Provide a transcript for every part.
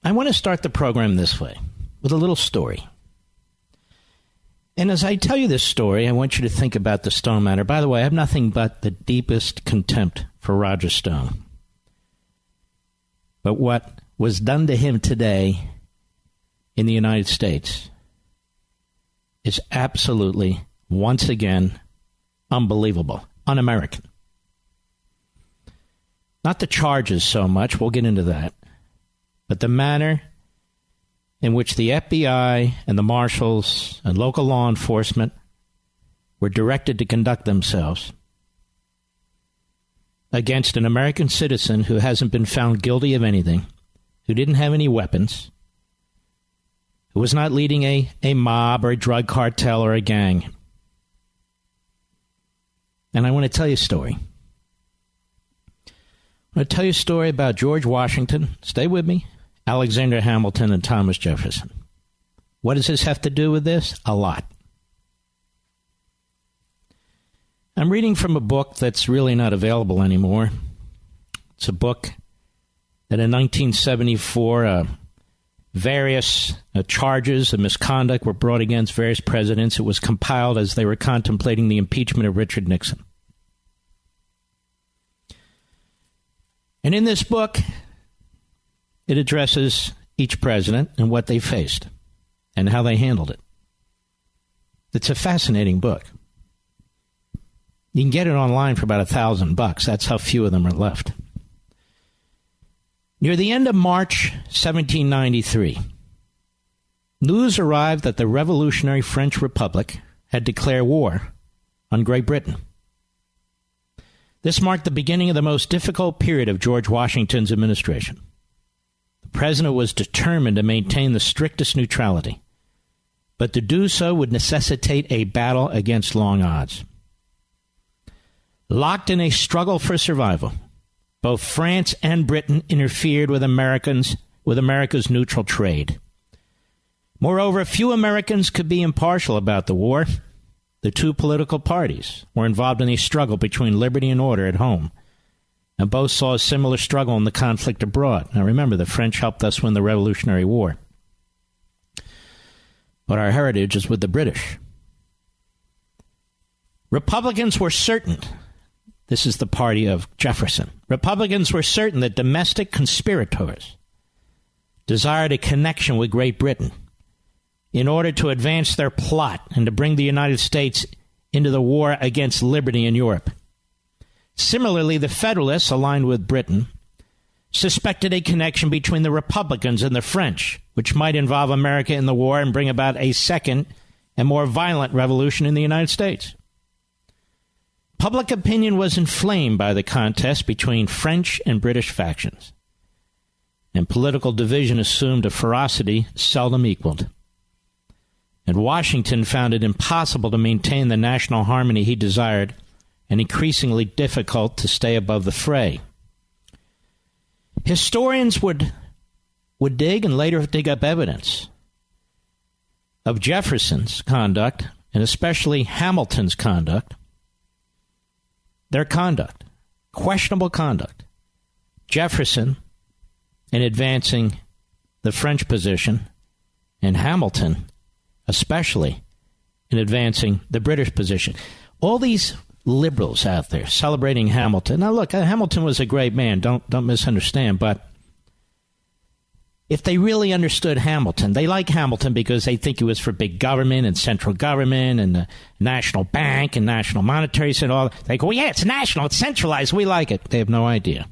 I want to start the program this way, with a little story. And as I tell you this story, I want you to think about the Stone matter. By the way, I have nothing but the deepest contempt for Roger Stone. But what was done to him today in the United States is absolutely, once again, unbelievable, un-American. Not the charges so much, we'll get into that, but the manner in which the FBI and the marshals and local law enforcement were directed to conduct themselves against an American citizen who hasn't been found guilty of anything, who didn't have any weapons, who was not leading a mob or a drug cartel or a gang. And I want to tell you a story. I'm going to tell you a story about George Washington. Stay with me. Alexander Hamilton and Thomas Jefferson. What does this have to do with this? A lot. I'm reading from a book that's really not available anymore. It's a book that in 1974, various charges of misconduct were brought against various presidents. It was compiled as they were contemplating the impeachment of Richard Nixon. And in this book, it addresses each president and what they faced and how they handled it. It's a fascinating book. You can get it online for about $1,000. That's how few of them are left. Near the end of March 1793, news arrived that the revolutionary French Republic had declared war on Great Britain. This marked the beginning of the most difficult period of George Washington's administration. The president was determined to maintain the strictest neutrality, but to do so would necessitate a battle against long odds. Locked in a struggle for survival, both France and Britain interfered with America's neutral trade. Moreover, few Americans could be impartial about the war. The two political parties were involved in a struggle between liberty and order at home, and both saw a similar struggle in the conflict abroad. Now remember, the French helped us win the Revolutionary War. But our heritage is with the British. Republicans were certain, this is the party of Jefferson, Republicans were certain that domestic conspirators desired a connection with Great Britain in order to advance their plot and to bring the United States into the war against liberty in Europe. Similarly, the Federalists, aligned with Britain, suspected a connection between the Republicans and the French, which might involve America in the war and bring about a second and more violent revolution in the United States. Public opinion was inflamed by the contest between French and British factions, and political division assumed a ferocity seldom equaled. And Washington found it impossible to maintain the national harmony he desired, and increasingly difficult to stay above the fray. Historians would dig and later dig up evidence of Jefferson's conduct, and especially Hamilton's conduct, their conduct, questionable conduct. Jefferson in advancing the French position, and Hamilton especially in advancing the British position. All these liberals out there celebrating Hamilton. Now look, Hamilton was a great man, don't misunderstand, but if they really understood Hamilton, they like Hamilton because they think he was for big government and central government and the national bank and national monetary and all. They go, well, yeah, it's national, it's centralized, we like it. They have no idea.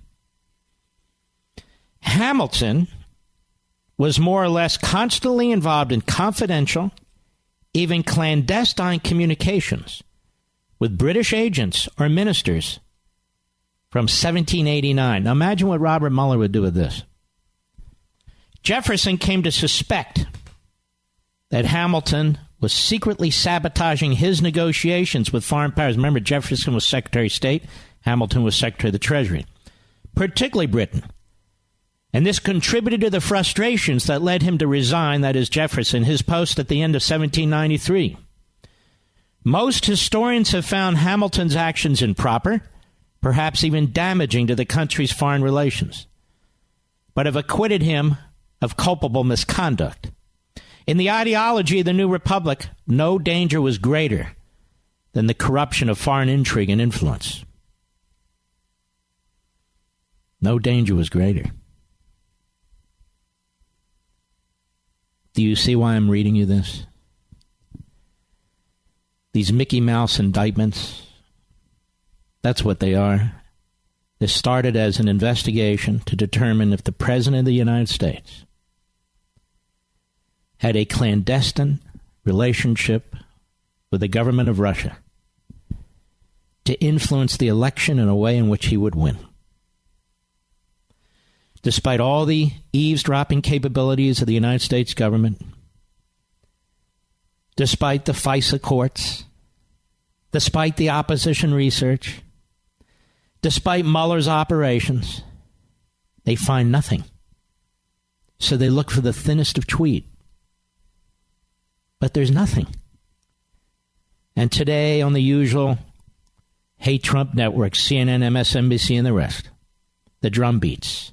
Hamilton was more or less constantly involved in confidential, even clandestine communications with British agents or ministers from 1789. Now imagine what Robert Mueller would do with this. Jefferson came to suspect that Hamilton was secretly sabotaging his negotiations with foreign powers. Remember, Jefferson was Secretary of State, Hamilton was Secretary of the Treasury, particularly Britain. And this contributed to the frustrations that led him to resign, that is Jefferson, his post at the end of 1793. Most historians have found Hamilton's actions improper, perhaps even damaging to the country's foreign relations, but have acquitted him of culpable misconduct. In the ideology of the New Republic, no danger was greater than the corruption of foreign intrigue and influence. No danger was greater. Do you see why I'm reading you this? These Mickey Mouse indictments, that's what they are. This started as an investigation to determine if the President of the United States had a clandestine relationship with the government of Russia to influence the election in a way in which he would win. Despite all the eavesdropping capabilities of the United States government, despite the FISA courts, despite the opposition research, despite Mueller's operations, they find nothing. So they look for the thinnest of tweet. But there's nothing. And today on the usual hate Trump networks, CNN, MSNBC, and the rest, the drum beats.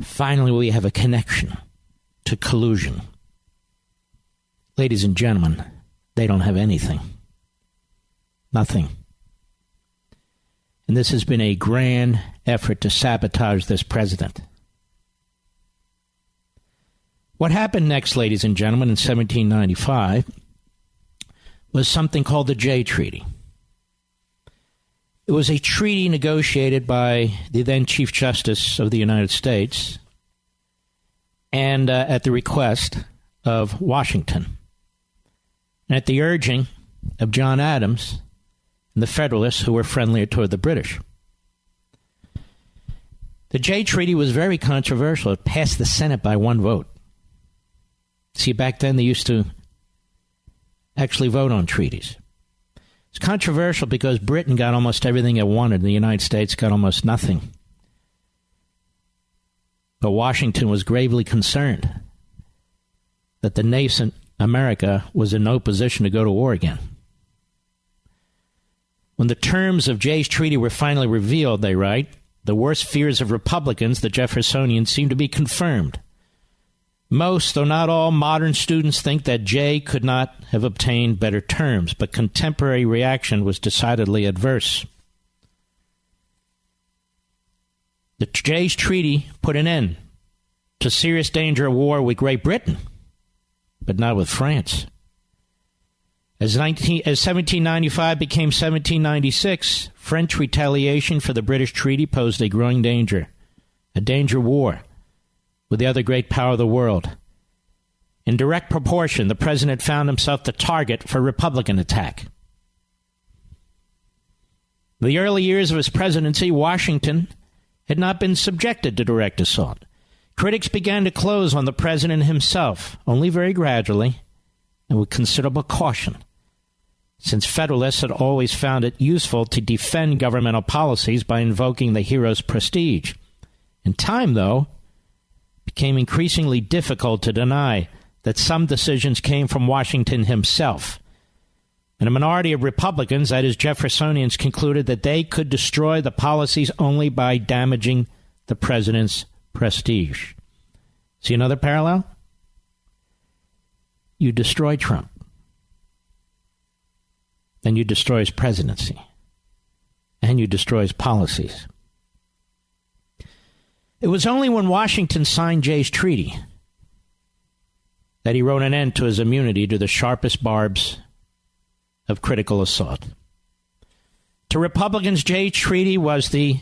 Finally, we have a connection to collusion. Ladies and gentlemen, they don't have anything. Nothing. And this has been a grand effort to sabotage this president. What happened next, ladies and gentlemen, in 1795 was something called the Jay Treaty. It was a treaty negotiated by the then Chief Justice of the United States and at the request of Washington and at the urging of John Adams and the Federalists, who were friendlier toward the British. The Jay Treaty was very controversial. It passed the Senate by one vote. See, back then they used to actually vote on treaties. It's controversial because Britain got almost everything it wanted. The United States got almost nothing. But Washington was gravely concerned that the nascent America was in no position to go to war again. When the terms of Jay's Treaty were finally revealed, they write, the worst fears of Republicans, the Jeffersonians, seemed to be confirmed. Most, though not all, modern students think that Jay could not have obtained better terms, but contemporary reaction was decidedly adverse. The Jay's Treaty put an end to serious danger of war with Great Britain, but not with France. As 1795 became 1796, French retaliation for the British treaty posed a growing danger, a danger war with the other great power of the world. In direct proportion, the president found himself the target for Republican attack. In the early years of his presidency, Washington had not been subjected to direct assault. Critics began to close on the president himself, only very gradually and with considerable caution, since Federalists had always found it useful to defend governmental policies by invoking the hero's prestige. In time, though, it became increasingly difficult to deny that some decisions came from Washington himself. And a minority of Republicans, that is Jeffersonians, concluded that they could destroy the policies only by damaging the president's prestige. See another parallel? You destroy Trump, then you destroy his presidency, and you destroy his policies. It was only when Washington signed Jay's Treaty that he wrote an end to his immunity to the sharpest barbs of critical assault. To Republicans, Jay's Treaty was the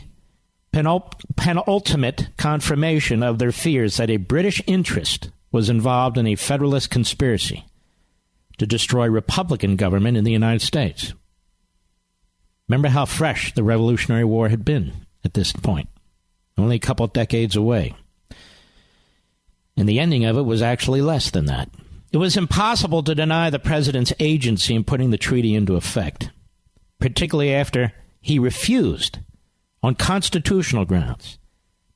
penultimate confirmation of their fears that a British interest was involved in a Federalist conspiracy to destroy Republican government in the United States. Remember how fresh the Revolutionary War had been at this point, only a couple decades away. And the ending of it was actually less than that. It was impossible to deny the president's agency in putting the treaty into effect, particularly after he refused, on constitutional grounds,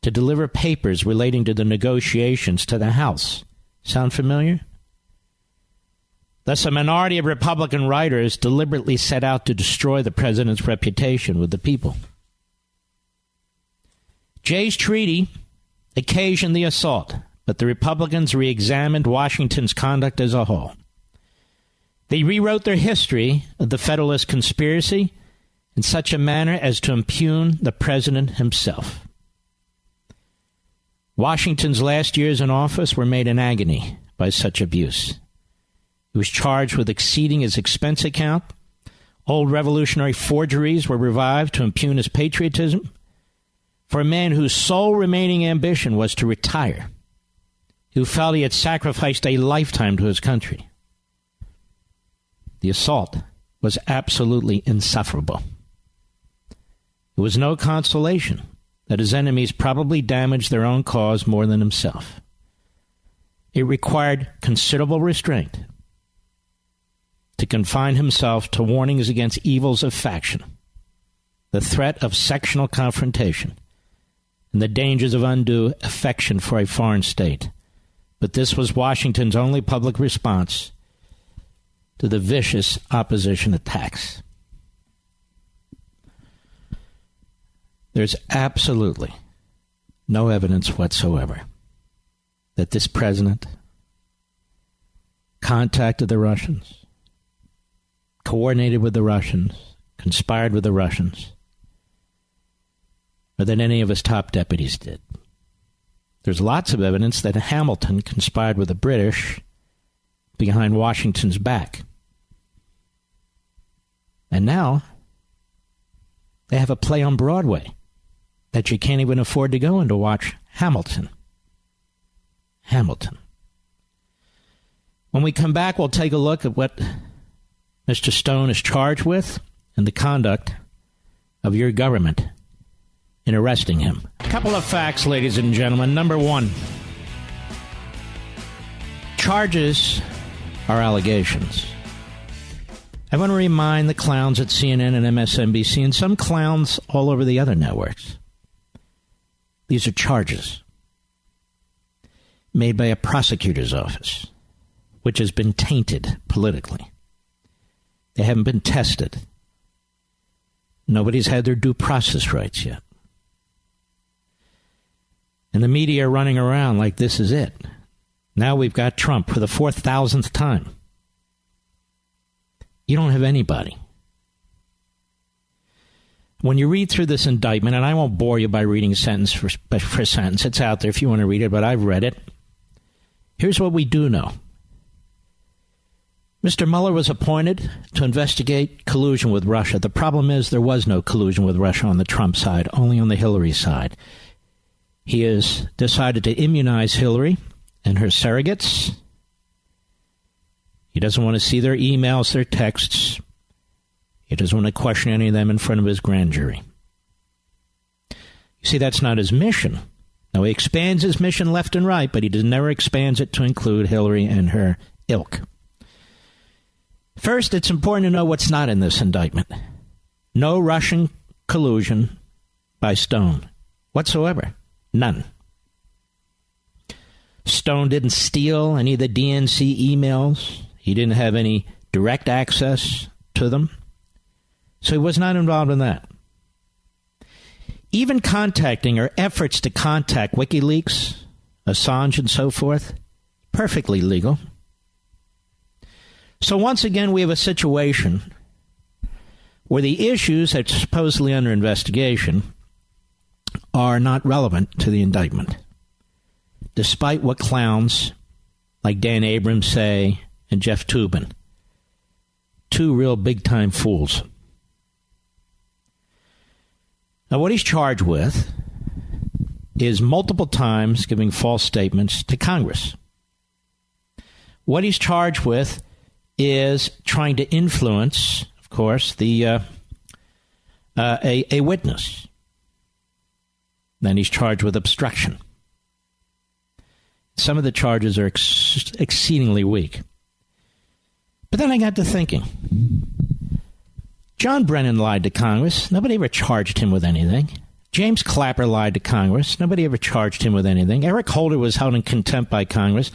to deliver papers relating to the negotiations to the House. Sound familiar? Thus, a minority of Republican writers deliberately set out to destroy the president's reputation with the people. Jay's Treaty occasioned the assault, but the Republicans re-examined Washington's conduct as a whole. They rewrote their history of the Federalist conspiracy in such a manner as to impugn the president himself. Washington's last years in office were made in agony by such abuse. He was charged with exceeding his expense account. Old revolutionary forgeries were revived to impugn his patriotism. For a man whose sole remaining ambition was to retire, who felt he had sacrificed a lifetime to his country, the assault was absolutely insufferable. It was no consolation that his enemies probably damaged their own cause more than himself. It required considerable restraint to confine himself to warnings against evils of faction, the threat of sectional confrontation, and the dangers of undue affection for a foreign state. But this was Washington's only public response to the vicious opposition attacks. There's absolutely no evidence whatsoever that this president contacted the Russians, coordinated with the Russians, conspired with the Russians, or that any of his top deputies did. There's lots of evidence that Hamilton conspired with the British behind Washington's back. And now they have a play on Broadway that you can't even afford to go in to watch Hamilton. Hamilton. When we come back, we'll take a look at what Mr. Stone is charged with and the conduct of your government in arresting him. A couple of facts, ladies and gentlemen. Number one, charges are allegations. I want to remind the clowns at CNN and MSNBC and some clowns all over the other networks. These are charges made by a prosecutor's office, which has been tainted politically. They haven't been tested. Nobody's had their due process rights yet. And the media are running around like this is it. Now we've got Trump for the 4,000th time. You don't have anybody. When you read through this indictment, and I won't bore you by reading sentence for sentence, it's out there if you want to read it, but I've read it. Here's what we do know. Mr. Mueller was appointed to investigate collusion with Russia. The problem is there was no collusion with Russia on the Trump side, only on the Hillary side. He has decided to immunize Hillary and her surrogates. He doesn't want to see their emails, their texts. He doesn't want to question any of them in front of his grand jury. You see, that's not his mission. Now, he expands his mission left and right, but he never expands it to include Hillary and her ilk. First, it's important to know what's not in this indictment. No Russian collusion by Stone whatsoever. None. Stone didn't steal any of the DNC emails. He didn't have any direct access to them. So he was not involved in that. Even contacting or efforts to contact WikiLeaks, Assange and so forth, perfectly legal. So once again, we have a situation where the issues that are supposedly under investigation are not relevant to the indictment, despite what clowns like Dan Abrams say and Jeff Toobin, two real big-time fools. Now, what he's charged with is multiple times giving false statements to Congress. What he's charged with is trying to influence, of course, a witness. Then he's charged with obstruction. Some of the charges are exceedingly weak. But then I got to thinking. John Brennan lied to Congress. Nobody ever charged him with anything. James Clapper lied to Congress. Nobody ever charged him with anything. Eric Holder was held in contempt by Congress.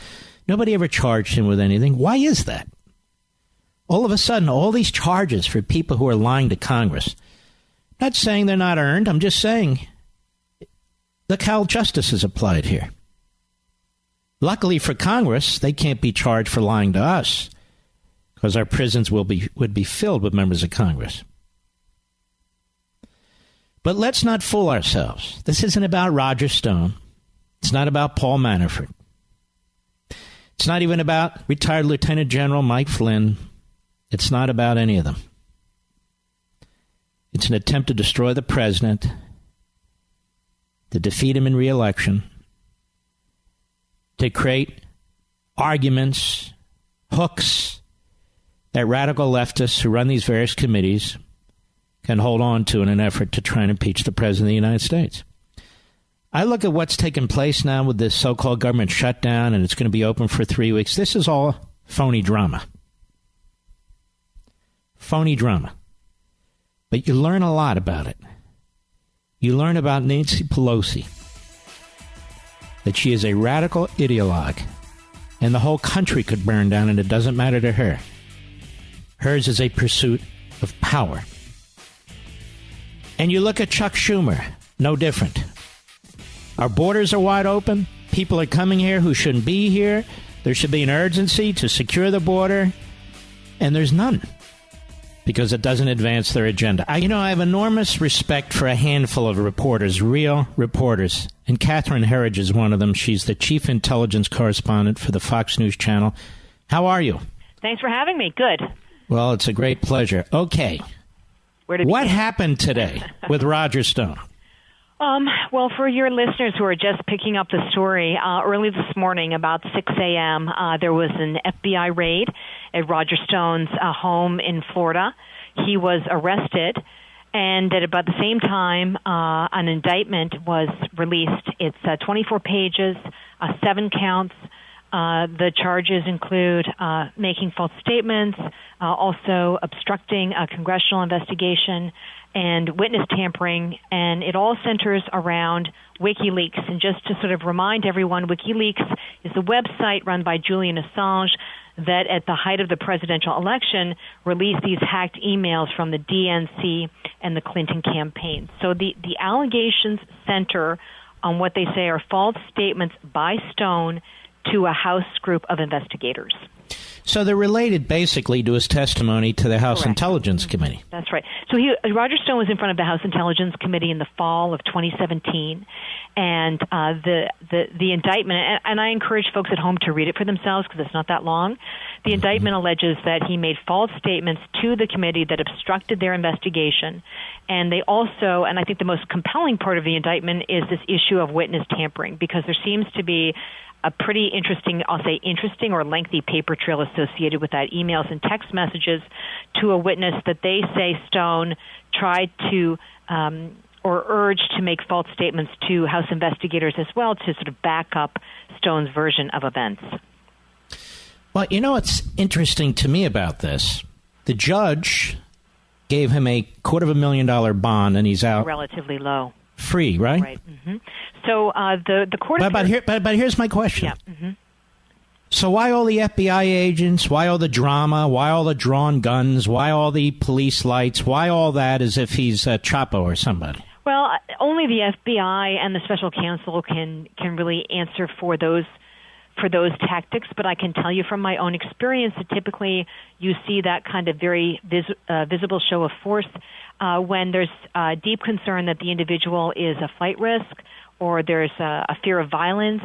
Nobody ever charged him with anything. Why is that? All of a sudden, all these charges for people who are lying to Congress. I'm not saying they're not earned. I'm just saying look how justice is applied here. Luckily for Congress, they can't be charged for lying to us because our prisons would be filled with members of Congress. But let's not fool ourselves. This isn't about Roger Stone. It's not about Paul Manafort. It's not even about retired Lieutenant General Mike Flynn. It's not about any of them. It's an attempt to destroy the president, to defeat him in re-election, to create arguments, hooks that radical leftists who run these various committees can hold on to in an effort to try and impeach the president of the United States. I look at what's taken place now with this so-called government shutdown, and it's going to be open for 3 weeks. This is all phony drama. Phony drama. But you learn a lot about it. You learn about Nancy Pelosi, that she is a radical ideologue, and the whole country could burn down, and it doesn't matter to her. Hers is a pursuit of power. And you look at Chuck Schumer, no different. Our borders are wide open. People are coming here who shouldn't be here. There should be an urgency to secure the border, and there's none, because it doesn't advance their agenda. I have enormous respect for a handful of reporters, real reporters, and Catherine Herridge is one of them. She's the chief intelligence correspondent for the Fox News Channel. How are you? Thanks for having me. Good. Well, it's a great pleasure. Okay. What happened today with Roger Stone? Well, for your listeners who are just picking up the story, early this morning, about 6 a.m., there was an FBI raid at Roger Stone's home in Florida. He was arrested, and at about the same time, an indictment was released. It's 24 pages, 7 counts. The charges include making false statements, also obstructing a congressional investigation, and witness tampering, and it all centers around WikiLeaks. And just to sort of remind everyone, WikiLeaks is the website run by Julian Assange that at the height of the presidential election released these hacked emails from the DNC and the Clinton campaign. So the allegations center on what they say are false statements by Stone to a House group of investigators. So they're related basically to his testimony to the House Correct. Intelligence Committee. That's right. So Roger Stone was in front of the House Intelligence Committee in the fall of 2017, and the indictment, and I encourage folks at home to read it for themselves because it's not that long. The indictment alleges that he made false statements to the committee that obstructed their investigation, and they also, and I think the most compelling part of the indictment is this issue of witness tampering, because there seems to be a pretty interesting, I'll say interesting or lengthy paper trail associated with that, emails and text messages to a witness that they say Stone tried to or urged to make false statements to House investigators as well to sort of back up Stone's version of events. Well, what's interesting to me about this? The judge gave him a $250,000 bond, and he's out Relatively low. Free, right? Right. Mm-hmm. So the court. But here's my question. Yeah. Mm-hmm. So why all the FBI agents? Why all the drama? Why all the drawn guns? Why all the police lights? Why all that as if he's Chapo or somebody? Well, only the FBI and the special counsel can really answer for those tactics. But I can tell you from my own experience that typically you see that kind of very visible show of force when there's deep concern that the individual is a flight risk, or there's a fear of violence,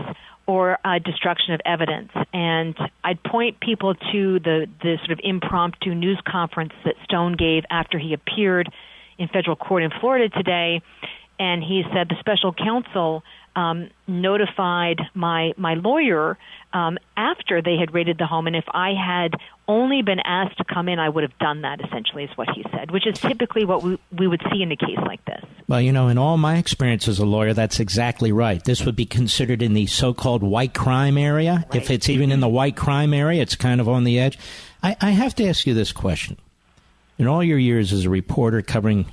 or destruction of evidence. And I'd point people to the sort of impromptu news conference that Stone gave after he appeared in federal court in Florida today. And he said the special counsel notified my lawyer after they had raided the home, and if I had only been asked to come in, I would have done that, essentially, is what he said, which is typically what we would see in a case like this. Well, in all my experience as a lawyer, that's exactly right. This would be considered in the so-called white crime area. Right. If it's even in the white crime area, it's kind of on the edge. I have to ask you this question. In all your years as a reporter covering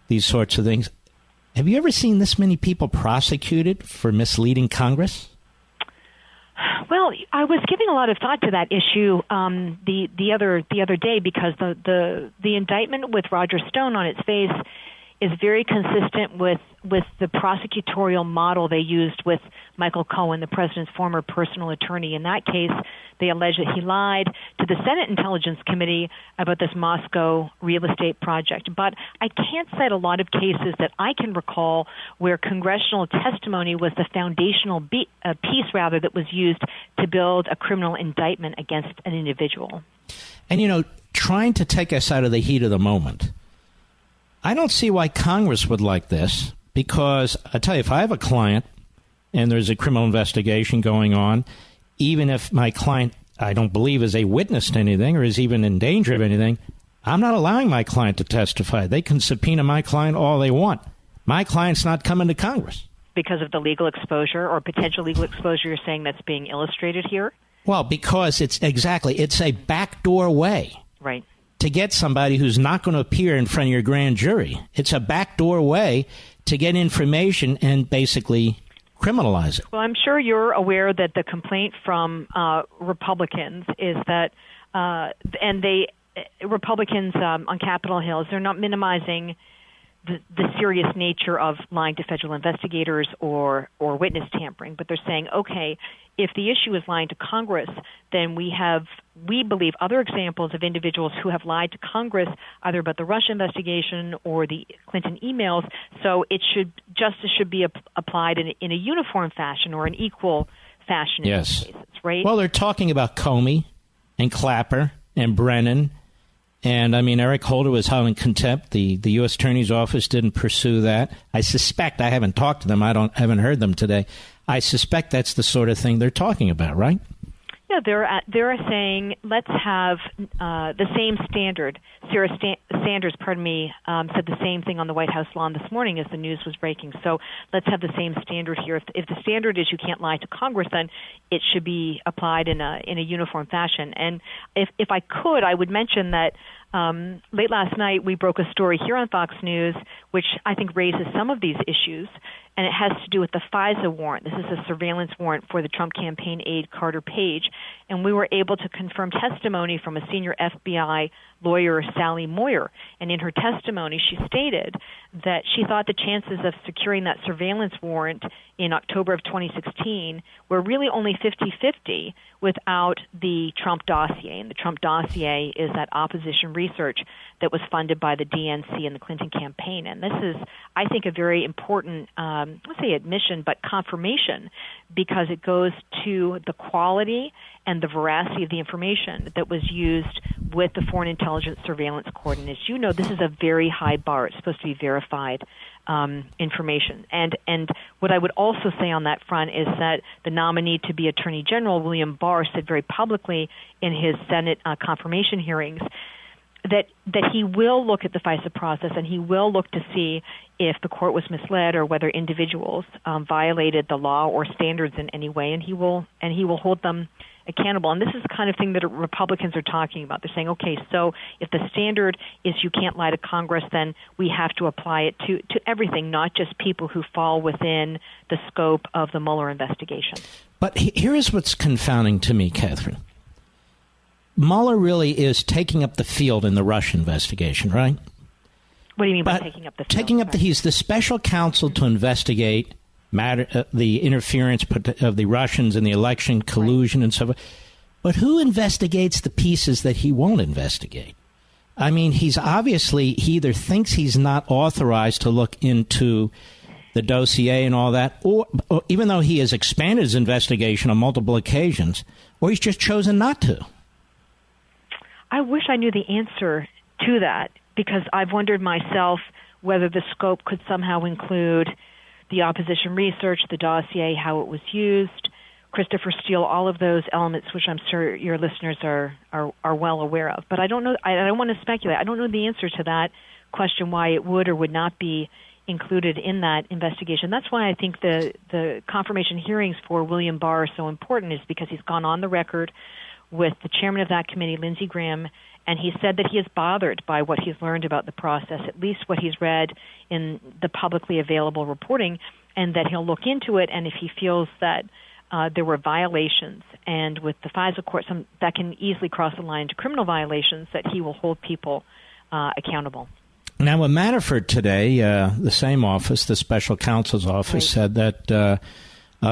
these sorts of things, have you ever seen this many people prosecuted for misleading Congress? Well, I was giving a lot of thought to that issue the other day, because the indictment with Roger Stone on its face is very consistent with the prosecutorial model they used with Michael Cohen, the president's former personal attorney. In that case, they allege that he lied to the Senate Intelligence Committee about this Moscow real estate project. But I can't cite a lot of cases that I can recall where congressional testimony was the foundational piece that was used to build a criminal indictment against an individual. And, trying to take us out of the heat of the moment, I don't see why Congress would like this, because I tell you, if I have a client and there's a criminal investigation going on, even if my client, I don't believe, is a witness to anything or is even in danger of anything, I'm not allowing my client to testify. They can subpoena my client all they want. My client's not coming to Congress. Because of the legal exposure or potential legal exposure you're saying that's being illustrated here? Well, because it's a backdoor way. Right. To get somebody who's not going to appear in front of your grand jury. It's a backdoor way to get information and basically criminalize it. Well, I'm sure you're aware that the complaint from Republicans is that, Republicans on Capitol Hill, they're not minimizing the serious nature of lying to federal investigators or witness tampering, but they're saying, okay, if the issue is lying to Congress, then we believe other examples of individuals who have lied to Congress either about the Russia investigation or the Clinton emails. So justice should be applied in a uniform fashion or an equal fashion. Yes. In these cases, right? Well, they're talking about Comey and Clapper and Brennan. And, Eric Holder was held in contempt. The U.S. Attorney's Office didn't pursue that. I suspect, I haven't talked to them, haven't heard them today. I suspect that's the sort of thing they're talking about, right? Yeah, they're saying let's have the same standard. Sarah Sanders, said the same thing on the White House lawn this morning as the news was breaking. So let's have the same standard here. If the standard is you can't lie to Congress, then it should be applied in a uniform fashion. And if I could, I would mention that late last night we broke a story here on Fox News, which I think raises some of these issues. And it has to do with the FISA warrant. This is a surveillance warrant for the Trump campaign aide, Carter Page. And we were able to confirm testimony from a senior FBI lawyer, Sally Moyer. And in her testimony, she stated that she thought the chances of securing that surveillance warrant in October of 2016 were really only 50-50 without the Trump dossier. And the Trump dossier is that opposition research that was funded by the DNC and the Clinton campaign. And this is, I think, a very important, let's say admission, but confirmation, because it goes to the quality and the veracity of the information that was used with the Foreign Intelligence Surveillance Court. And as you know, this is a very high bar. It's supposed to be verified information. And what I would also say on that front is that the nominee to be Attorney General, William Barr, said very publicly in his Senate confirmation hearings that he will look at the FISA process and he will look to see if the court was misled or whether individuals violated the law or standards in any way, and he will hold them accountable. And this is the kind of thing that Republicans are talking about. They're saying, okay, so if the standard is you can't lie to Congress, then we have to apply it to everything, not just people who fall within the scope of the Mueller investigation. But here is what's confounding to me, Catherine. Mueller really is taking up the field in the Russia investigation, right? What do you mean by taking up the field? He's the special counsel to investigate the interference of the Russians in the election, collusion, and so forth. But who investigates the pieces that he won't investigate? I mean, he either thinks he's not authorized to look into the dossier and all that, or even though he has expanded his investigation on multiple occasions, or he's just chosen not to. I wish I knew the answer to that, because I've wondered myself whether the scope could somehow include the opposition research, the dossier, how it was used, Christopher Steele, all of those elements, which I'm sure your listeners are well aware of. But I don't know. I don't want to speculate. I don't know the answer to that question, why it would or would not be included in that investigation. That's why I think the confirmation hearings for William Barr are so important, is because he's gone on the record with the chairman of that committee, Lindsey Graham, and he said that he is bothered by what he's learned about the process, at least what he's read in the publicly available reporting, and that he'll look into it, and if he feels that there were violations, and with the FISA court, that can easily cross the line to criminal violations, that he will hold people accountable. Now, with Manafort today, the same office, the special counsel's office, said that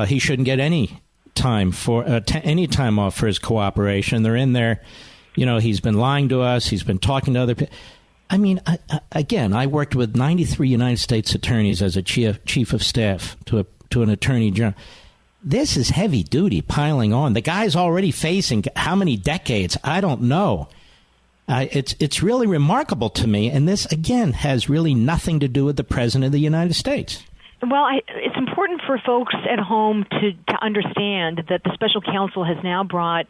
he shouldn't get any time off for his cooperation. They're in there. He's been lying to us. He's been talking to other people. I mean, I worked with 93 United States attorneys as a chief of staff to an attorney general. This is heavy duty piling on. The guy's already facing how many decades? I don't know. It's really remarkable to me. And this, again, has really nothing to do with the President of the United States. Well, it's important for folks at home to understand that the special counsel has now brought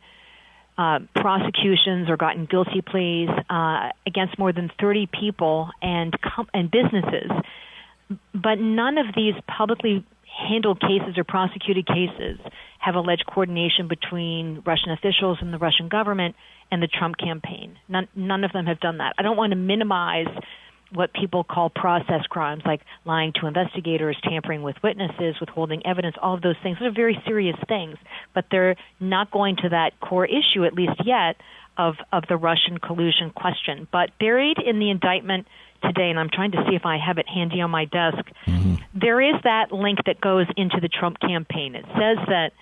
prosecutions or gotten guilty pleas against more than 30 people and businesses. But none of these publicly handled cases or prosecuted cases have alleged coordination between Russian officials and the Russian government and the Trump campaign. None of them have done that. I don't want to minimize what people call process crimes, like lying to investigators, tampering with witnesses, withholding evidence, all of those things. Those are very serious things, but they're not going to that core issue, at least yet, of the Russian collusion question. But buried in the indictment today, and I'm trying to see if I have it handy on my desk, there is that link that goes into the Trump campaign. It says that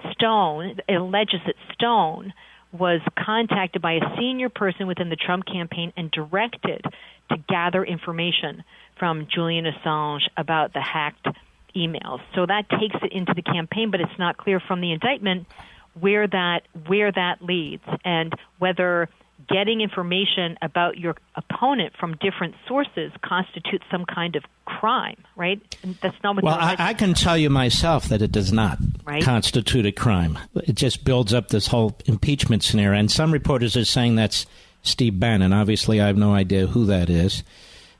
it alleges that Stone was contacted by a senior person within the Trump campaign and directed to gather information from Julian Assange about the hacked emails. So that takes it into the campaign, but it's not clear from the indictment where that leads and whether getting information about your opponent from different sources constitutes some kind of crime, right? And that's not what. Well, I can tell you myself that it does not constitute a crime. It just builds up this whole impeachment scenario. And some reporters are saying that's Steve Bannon. Obviously, I have no idea who that is.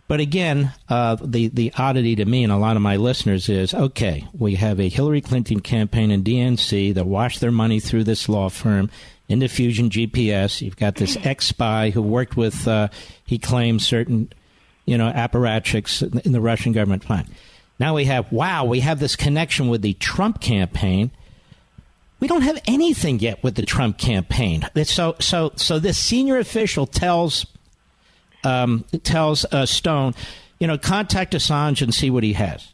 But again, the oddity to me and a lot of my listeners is, okay, we have a Hillary Clinton campaign and DNC that washed their money through this law firm, Indiffusion GPS. You've got this ex-spy who worked with, he claims, certain, apparatchiks in the Russian government. Fine. Now we have this connection with the Trump campaign. We don't have anything yet with the Trump campaign. So this senior official tells Stone, contact Assange and see what he has.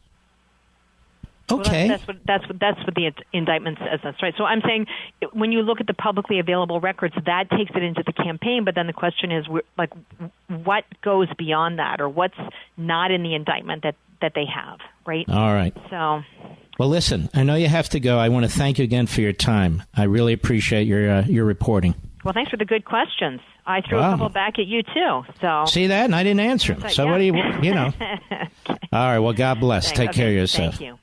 Okay, well, that's what the indictment says. That's right. So I'm saying when you look at the publicly available records, that takes it into the campaign. But then the question is, what goes beyond that, or what's not in the indictment that they have, right? All right. So. Well, listen, I know you have to go. I want to thank you again for your time. I really appreciate your reporting. Well, thanks for the good questions. I threw a couple back at you, too. So see that? And I didn't answer them. So what do you. Okay. All right. Well, God bless. Take care of yourself. Thank you.